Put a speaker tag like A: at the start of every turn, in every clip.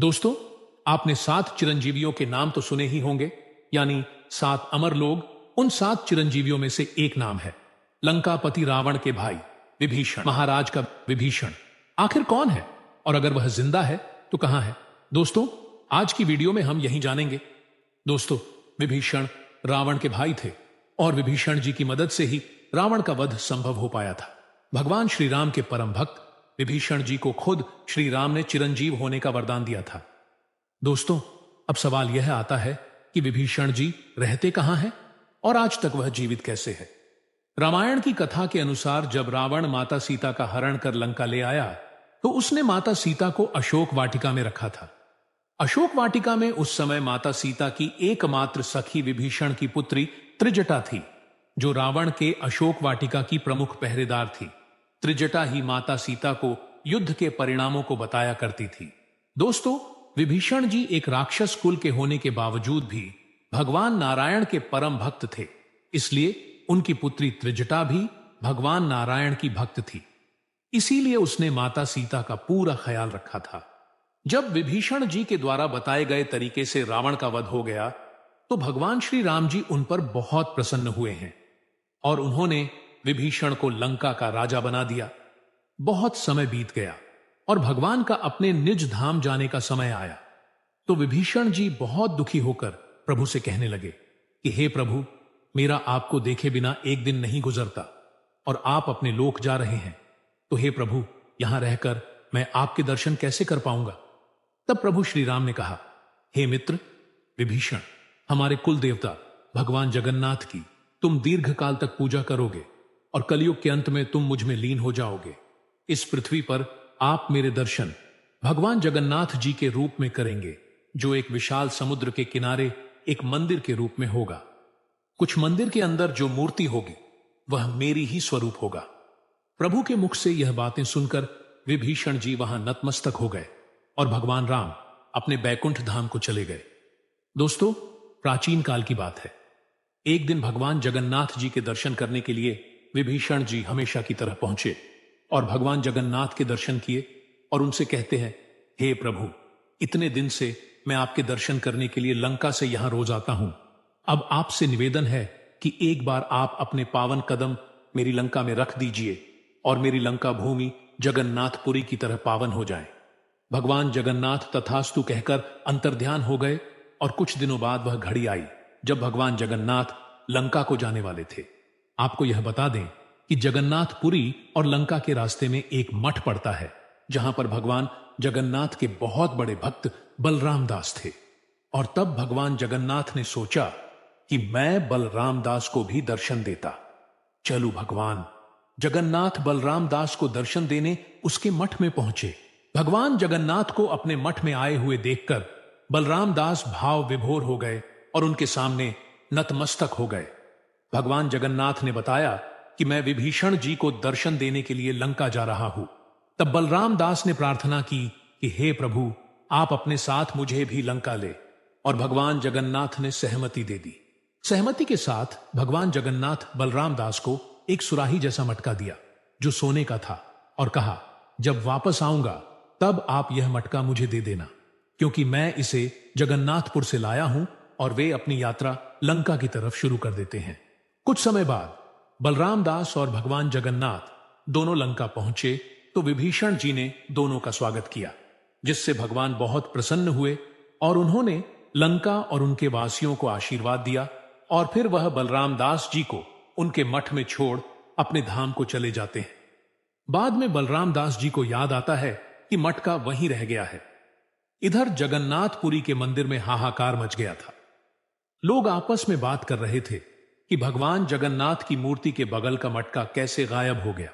A: दोस्तों, आपने 7 चिरंजीवियों के नाम तो सुने ही होंगे, यानी 7 अमर लोग। उन 7 चिरंजीवियों में से एक नाम है लंकापति रावण के भाई विभीषण, महाराज का विभीषण। आखिर कौन है और अगर वह जिंदा है तो कहां है? दोस्तों, आज की वीडियो में हम यही जानेंगे। दोस्तों, विभीषण रावण के भाई थे और विभीषण जी की मदद से ही रावण का वध संभव हो पाया था। भगवान श्री राम के परम भक्त विभीषण जी को खुद श्री राम ने चिरंजीव होने का वरदान दिया था। दोस्तों, अब सवाल यह आता है कि विभीषण जी रहते कहां हैं और आज तक वह जीवित कैसे है? रामायण की कथा के अनुसार जब रावण माता सीता का हरण कर लंका ले आया तो उसने माता सीता को अशोक वाटिका में रखा था। अशोक वाटिका में उस समय माता सीता की एकमात्र सखी विभीषण की पुत्री त्रिजटा थी, जो रावण के अशोक वाटिका की प्रमुख पहरेदार थी। त्रिजटा ही माता सीता को युद्ध के परिणामों को बताया करती थी। दोस्तों, विभीषण जी एक राक्षस कुल के होने के बावजूद भी भगवान नारायण के परम भक्त थे, इसलिए उनकी पुत्री त्रिजटा भी भगवान नारायण की भक्त थी। इसीलिए उसने माता सीता का पूरा ख्याल रखा था। जब विभीषण जी के द्वारा बताए गए तरीके से रावण का वध हो गया तो भगवान श्री राम जी उन पर बहुत प्रसन्न हुए हैं और उन्होंने विभीषण को लंका का राजा बना दिया। बहुत समय बीत गया और भगवान का अपने निज धाम जाने का समय आया तो विभीषण जी बहुत दुखी होकर प्रभु से कहने लगे कि हे प्रभु, मेरा आपको देखे बिना एक दिन नहीं गुजरता और आप अपने लोक जा रहे हैं, तो हे प्रभु, यहां रहकर मैं आपके दर्शन कैसे कर पाऊंगा? तब प्रभु श्री राम ने कहा, हे मित्र विभीषण, हमारे कुल देवता भगवान जगन्नाथ की तुम दीर्घ काल तक पूजा करोगे और कलयुग के अंत में तुम मुझ में लीन हो जाओगे। इस पृथ्वी पर आप मेरे दर्शन भगवान जगन्नाथ जी के रूप में करेंगे, जो एक विशाल समुद्र के किनारे एक मंदिर के रूप में होगा। कुछ मंदिर के अंदर जो मूर्ति होगी वह मेरी ही स्वरूप होगा। प्रभु के मुख से यह बातें सुनकर विभीषण जी वहां नतमस्तक हो गए और भगवान राम अपने बैकुंठ धाम को चले गए। दोस्तों, प्राचीन काल की बात है। एक दिन भगवान जगन्नाथ जी के दर्शन करने के लिए विभीषण जी हमेशा की तरह पहुंचे और भगवान जगन्नाथ के दर्शन किए और उनसे कहते हैं, हे प्रभु, इतने दिन से मैं आपके दर्शन करने के लिए लंका से यहां रोज आता हूं। अब आपसे निवेदन है कि एक बार आप अपने पावन कदम मेरी लंका में रख दीजिए और मेरी लंका भूमि जगन्नाथपुरी की तरह पावन हो जाए। भगवान जगन्नाथ तथास्तु कहकर अंतर्ध्यान हो गए और कुछ दिनों बाद वह घड़ी आई जब भगवान जगन्नाथ लंका को जाने वाले थे। आपको यह बता दें कि जगन्नाथपुरी और लंका के रास्ते में एक मठ पड़ता है, जहां पर भगवान जगन्नाथ के बहुत बड़े भक्त बलराम दास थे। और तब भगवान जगन्नाथ ने सोचा कि मैं बलराम दास को भी दर्शन देता। चलू भगवान जगन्नाथ बलराम दास को दर्शन देने उसके मठ में पहुंचे। भगवान जगन्नाथ को अपने मठ में आए हुए देखकर बलराम दास भाव विभोर हो गए और उनके सामने नतमस्तक हो गए। भगवान जगन्नाथ ने बताया कि मैं विभीषण जी को दर्शन देने के लिए लंका जा रहा हूं। तब बलराम दास ने प्रार्थना की कि हे प्रभु, आप अपने साथ मुझे भी लंका ले, और भगवान जगन्नाथ ने सहमति दे दी। सहमति के साथ भगवान जगन्नाथ बलराम दास को एक सुराही जैसा मटका दिया जो सोने का था और कहा, जब वापस आऊंगा तब आप यह मटका मुझे दे देना, क्योंकि मैं इसे जगन्नाथपुर से लाया हूं और वे अपनी यात्रा लंका की तरफ शुरू कर देते हैं। कुछ समय बाद बलराम दास और भगवान जगन्नाथ दोनों लंका पहुंचे तो विभीषण जी ने दोनों का स्वागत किया, जिससे भगवान बहुत प्रसन्न हुए और उन्होंने लंका और उनके वासियों को आशीर्वाद दिया और फिर वह बलराम दास जी को उनके मठ में छोड़ अपने धाम को चले जाते हैं। बाद में बलराम दास जी को याद आता है कि मटका वहीं रह गया है। इधर जगन्नाथपुरी के मंदिर में हाहाकार मच गया था। लोग आपस में बात कर रहे थे कि भगवान जगन्नाथ की मूर्ति के बगल का मटका कैसे गायब हो गया।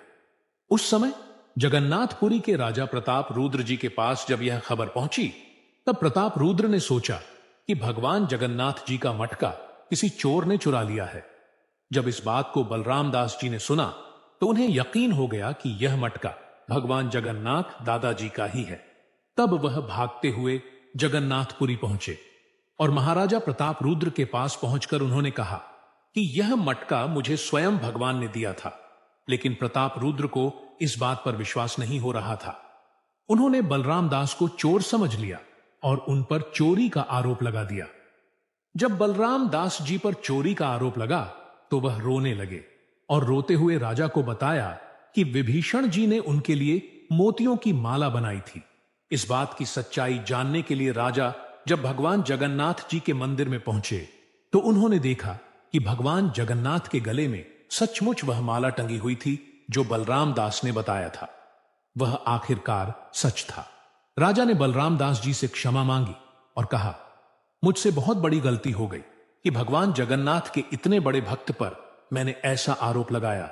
A: उस समय जगन्नाथपुरी के राजा प्रताप रुद्र जी के पास जब यह खबर पहुंची तब प्रताप रुद्र ने सोचा कि भगवान जगन्नाथ जी का मटका किसी चोर ने चुरा लिया है। जब इस बात को बलराम दास जी ने सुना तो उन्हें यकीन हो गया कि यह मटका भगवान जगन्नाथ दादाजी का ही है। तब वह भागते हुए जगन्नाथपुरी पहुंचे और महाराजा प्रताप रुद्र के पास पहुंचकर उन्होंने कहा कि यह मटका मुझे स्वयं भगवान ने दिया था। लेकिन प्रताप रुद्र को इस बात पर विश्वास नहीं हो रहा था। उन्होंने बलराम दास को चोर समझ लिया और उन पर चोरी का आरोप लगा दिया। जब बलराम दास जी पर चोरी का आरोप लगा तो वह रोने लगे और रोते हुए राजा को बताया कि विभीषण जी ने उनके लिए मोतियों की माला बनाई थी। इस बात की सच्चाई जानने के लिए राजा जब भगवान जगन्नाथ जी के मंदिर में पहुंचे तो उन्होंने देखा कि भगवान जगन्नाथ के गले में सचमुच वह माला टंगी हुई थी जो बलराम दास ने बताया था। वह आखिरकार सच था। राजा ने बलराम दास जी से क्षमा मांगी और कहा, मुझसे बहुत बड़ी गलती हो गई कि भगवान जगन्नाथ के इतने बड़े भक्त पर मैंने ऐसा आरोप लगाया।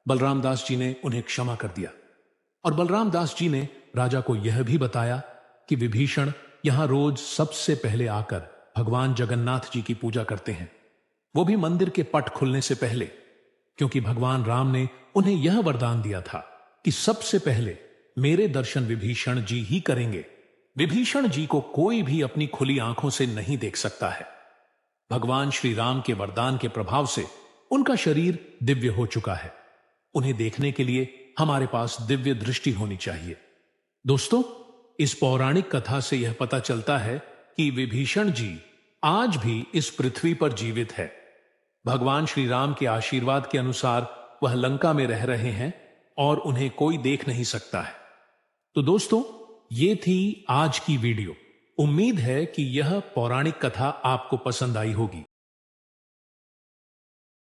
A: बलराम दास जी ने उन्हें क्षमा कर दिया और बलराम दास जी ने राजा को यह भी बताया कि विभीषण यहां रोज सबसे पहले आकर भगवान जगन्नाथ जी की पूजा करते हैं, वो भी मंदिर के पट खुलने से पहले, क्योंकि भगवान राम ने उन्हें यह वरदान दिया था कि सबसे पहले मेरे दर्शन विभीषण जी ही करेंगे। विभीषण जी को कोई भी अपनी खुली आंखों से नहीं देख सकता है। भगवान श्री राम के वरदान के प्रभाव से उनका शरीर दिव्य हो चुका है। उन्हें देखने के लिए हमारे पास दिव्य दृष्टि होनी चाहिए। दोस्तों, इस पौराणिक कथा से यह पता चलता है कि विभीषण जी आज भी इस पृथ्वी पर जीवित है। भगवान श्री राम के आशीर्वाद के अनुसार वह लंका में रह रहे हैं और उन्हें कोई देख नहीं सकता है। तो दोस्तों, ये थी आज की वीडियो। उम्मीद है कि यह पौराणिक कथा आपको पसंद आई होगी।